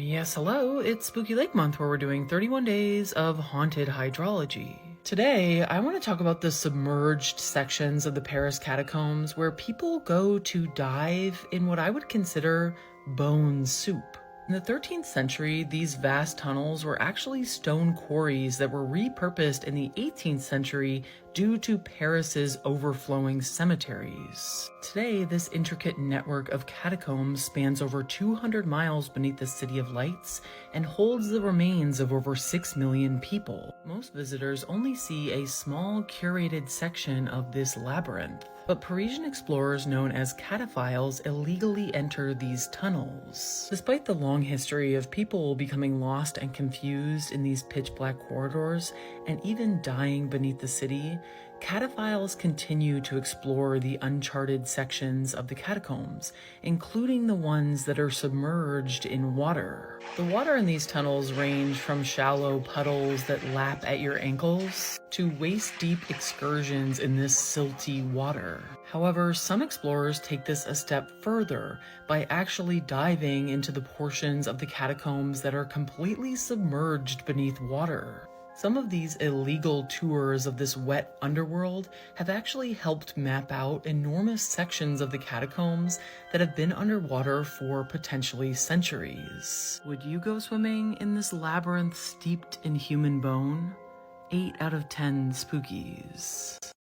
Yes, hello, it's Spooky Lake Month where we're doing 31 days of haunted hydrology. Today, I want to talk about the submerged sections of the Paris catacombs where people go to dive in what I would consider bone soup. In the 13th century, these vast tunnels were actually stone quarries that were repurposed in the 18th century due to Paris's overflowing cemeteries. Today, this intricate network of catacombs spans over 200 miles beneath the City of Lights and holds the remains of over 6 million people. Most visitors only see a small, curated section of this labyrinth, but Parisian explorers known as cataphiles illegally enter these tunnels. Despite the long history of people becoming lost and confused in these pitch-black corridors and even dying beneath the city, cataphiles continue to explore the uncharted sections of the catacombs, including the ones that are submerged in water. The water in these tunnels range from shallow puddles that lap at your ankles to waist-deep excursions in this silty water. However, some explorers take this a step further by actually diving into the portions of the catacombs that are completely submerged beneath water. Some of these illegal tours of this wet underworld have actually helped map out enormous sections of the catacombs that have been underwater for potentially centuries. Would you go swimming in this labyrinth steeped in human bone? 8 out of 10 spookies.